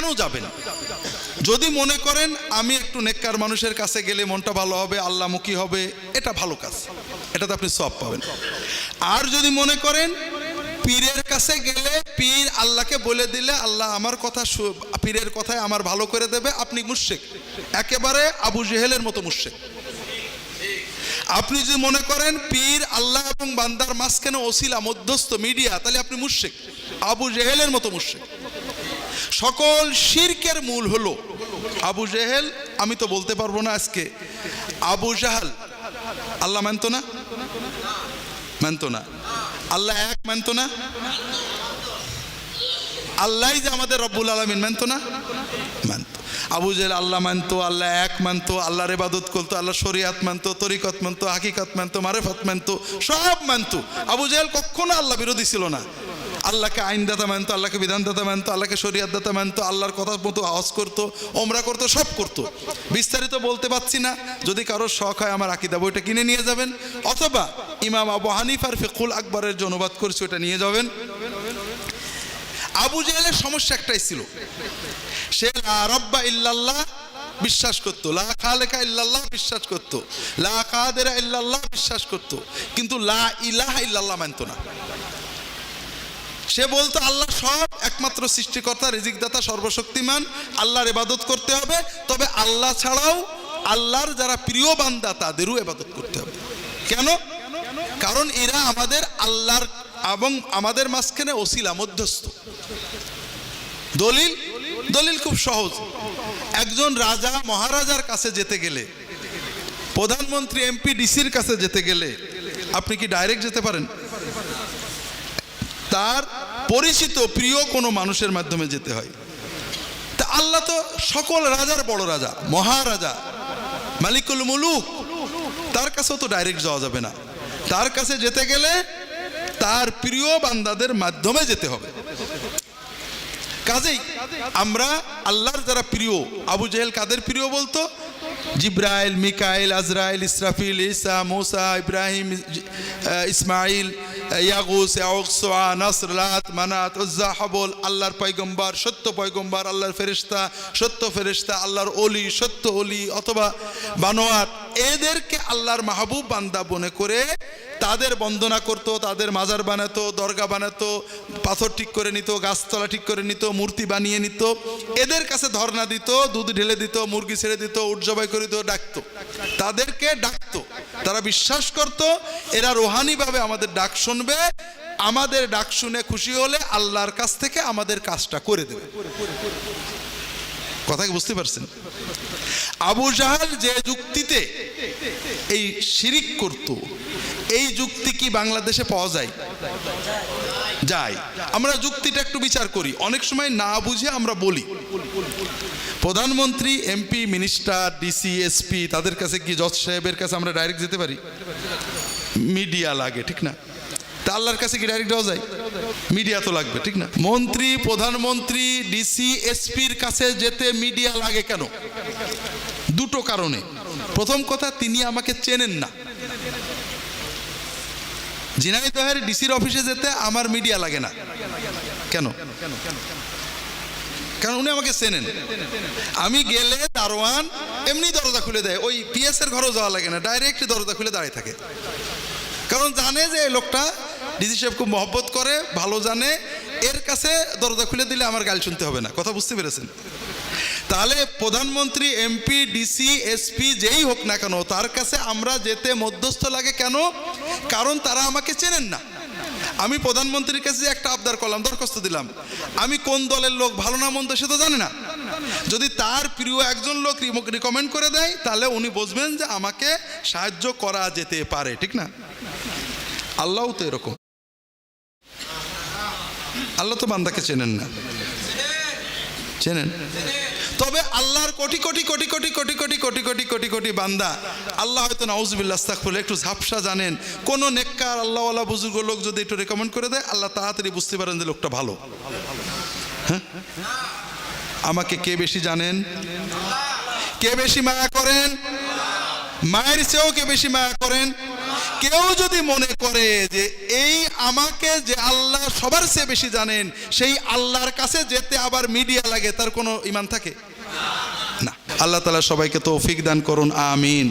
কেন যাবেন? যদি মনে করেন আমি একটু নেককার মানুষের কাছে গেলে মনটা ভালো হবে, আল্লাহমুখী হবে, এটা ভালো কাজ, এটাতে আপনি সওয়াব পাবেন। আর যদি মনে করেন পীরের কাছে গেলে পীর আল্লাহকে বলে দিলে আল্লাহ আমার কথা পীরের কথায় আমার ভালো করে দেবে, আপনি মুশরিক, একেবারে আবু জেহেলের মতো মুশরিক। আপনি যদি মনে করেন পীর আল্লাহ এবং বান্দার মাঝখানে ওসিলা, মধ্যস্থ, মিডিয়া, তাহলে আপনি মুশরিক, আবু জেহেলের মতো মুশরিক। সকল শিরকের মূল হলো আবু জেহেল। আমি তো বলতে পারবো না আজকে আবু জাহাল আল্লাহ মানতো না, মানতো না, আল্লাহ এক মানতো না, আল্লাহ যে আমাদের রব্বুল আলামিন মানতো না, মানতো। আবু জেহেল আল্লাহ মানতো, আল্লাহ এক মানতো, আল্লাহর ইবাদত করতো, আল্লাহ শরিয়াত মানতো, তরিকত মানতো, হাকিকত মানতো, মারেফত মানতো, সব মানতো। আবু জেহেল কখনো আল্লাহ বিরোধী ছিল না। আল্লাহকে আইনদাতা মানতো, আল্লাহকে বিধানদাতা মানতো, আল্লাহকে শরিয়াতদাতা মানতো, আল্লাহর কথা মতো হজ করতো, ওমরা করতো, সব করতো। বিস্তারিত বলতে পারছি না, যদি কারোর শখ হয় আমার আকীদা বইটা কিনে নিয়ে যাবেন, অথবা ইমাম আবু হানিফার ফিকুল আকবরের যে অনুবাদ করেছে ওটা নিয়ে যাবেন। আবু জেহেলের সমস্যা একটাই ছিল, সে লা রাব্বা ইল্লাল্লাহ বিশ্বাস করতো, লা খালেকা ইল্লাল্লাহ বিশ্বাস করতো, লা কাদেরা ইল্লাল্লাহ বিশ্বাস করতো, কিন্তু লা ইলাহা ইল্লাল্লাহ মানতো না। সে বলতো আল্লাহ সব, একমাত্র সৃষ্টিকর্তা, রিজিকদাতা, সর্বশক্তিমান, আল্লাহর ইবাদত করতে হবে, তবে আল্লাহ ছাড়াও আল্লাহর যারা প্রিয় বান্দা তাদেরও ইবাদত করতে হবে। কেন? কারণ এরা আমাদের আল্লাহর এবং আমাদের মাঝখানে ওসিলা, মধ্যস্থ। দলিল খুব সহজ। একজন রাজা মহারাজার কাছে যেতে গেলে, প্রধানমন্ত্রী এমপি ডিসির কাছে যেতে গেলে আপনি কি ডাইরেক্ট যেতে পারেন? তার পরিচিত প্রিয় কোনো মানুষের মাধ্যমে যেতে হয়। তা আল্লাহ তো সকল রাজার বড় রাজা, মহারাজা, মালিকুল মুলুক, তার কাছেও তো ডাইরেক্ট যাওয়া যাবে না। তার কাছে যেতে গেলে তার প্রিয় বান্দাদের মাধ্যমে যেতে হবে। কাজেই আমরা আল্লাহর যারা প্রিয়, আবু জেহেল কাদের প্রিয় বলতো? জিব্রাইল, মিকাইল, আজরাইল, ইসরাফিল, ঈসা, মুসা, ইব্রাহিম, ইসমাইল, ইয়াগুস, ইয়াউক, সুআ, নাসর, লাত, মানাত, উজ্জা, হাবল, আল্লাহর পয়গম্বর, সত্য পয়গম্বর, আল্লাহর ফেরেশতা, সত্য ফেরেশতা, আল্লাহর ওলি, সত্য ওলি, অথবা বানোয়াত, এদেরকে আল্লাহর মাহবুব বান্দা মনে করে তাদের বন্দনা করত, তাদের মাজার বানাতো, দরগা বানাতো, পাথর ঠিক করে নিত, গাছতলা ঠিক করে নিত, মূর্তি বানিয়ে নিত, এদের কাছে ধর্ণা দিত, দুধ ঢেলে দিত, মুরগি ছেড়ে দিত, উট জবাই করে দিত, ডাকতো, তাদেরকে ডাকতো। তারা বিশ্বাস করত এরা রোহানিভাবে আমাদের ডাক শুনবে, আমাদের ডাক শুনে খুশি হলে আল্লাহর কাছ থেকে আমাদের কাজটা করে দেবে। কথা কি বুঝতে পারছেন? আবু জাহাল যে যুক্তিতে এই শিরিক করত, এই যুক্তি কি বাংলাদেশে পাওয়া যায়? যায়। আমরা যুক্তিটা একটু বিচার করি। অনেক সময় না বুঝে আমরা বলি, প্রধানমন্ত্রী, এমপি, মিনিস্টার, ডিসি, এসপি, তাদের কাছে কি জজ সাহেবের কাছে আমরা ডাইরেক্ট যেতে পারি? মিডিয়া লাগে, ঠিক না? তা আল্লাহর কাছে কি ডাইরেক্ট যাওয়া যায়? মিডিয়া তো লাগবে, ঠিক না? মন্ত্রী, প্রধানমন্ত্রী, ডিসি, এসপির কাছে যেতে মিডিয়া লাগে কেন? দুটো কারণে। প্রথম কথা, তিনি আমাকে চেনেন না। ঝিনাইদহের ডিসির অফিসে যেতে আমার মিডিয়া লাগে না কেন? কারণ উনি আমাকে চেনেন। আমি গেলে দারোয়ান এমনি দরজা খুলে দেয়, ওই পিএস এর ঘরেও যাওয়া লাগে না, ডাইরেক্ট দরজা খুলে দাঁড়িয়ে থাকে। কারণ জানে যে এই লোকটা ডিসি সাহেব খুব মহব্বত করে, ভালো জানে, এর কাছে দরজা খুলে দিলে আমার গাল শুনতে হবে না। কথা বুঝতে পেরেছেন? তাহলে প্রধানমন্ত্রী, এমপি, ডিসি, এসপি যেই হোক না কেন, তার কাছে আমরা যেতে মধ্যস্থ লাগে কেন? কারণ তারা আমাকে চেনেন না। আমি প্রধানমন্ত্রীর কাছে একটা আবদার করলাম, দরখাস্ত দিলাম, আমি কোন দলের লোক, ভালো না মন্দ সে তো জানে না। যদি তার প্রিয় একজন লোক রিকমেন্ড করে দেয়, তাহলে উনি বুঝবেন যে আমাকে সাহায্য করা যেতে পারে, ঠিক না? আল্লাহও তো এরকম। আল্লাহ তো বান্দাকে চেনেন না, চেনেন? তবে আল্লাহর কোটি কোটি কোটি কোটি কোটি কোটি কোটি কোটি কোটি কোটি বান্দা, আল্লাহ হয়তো নাউজুবিল্লাহ আস্তাগফিরুল্লাহ একটু ঝাপসা জানেন, কোন নেককার আল্লাহওয়ালা বুজুর্গ লোক যদি একটু রেকমেন্ড করে দেয়, আল্লাহ তাড়াতাড়ি বুঝতে পারেন যে লোকটা ভালো। হ্যাঁ, আমাকে কে বেশি জানেন? কে বেশি মায়া করেন? মায়ের চেয়েও কে বেশি মায়া করেন? কেউ যদি মনে করে যে এই আমাকে যে আল্লাহ সবার চেয়ে বেশি জানেন সেই আল্লাহর কাছে যেতে আবার মিডিয়া লাগে, তার কোনো ঈমান থাকে না। আল্লাহ তাআলা সবাইকে তৌফিক দান করুন, আমিন।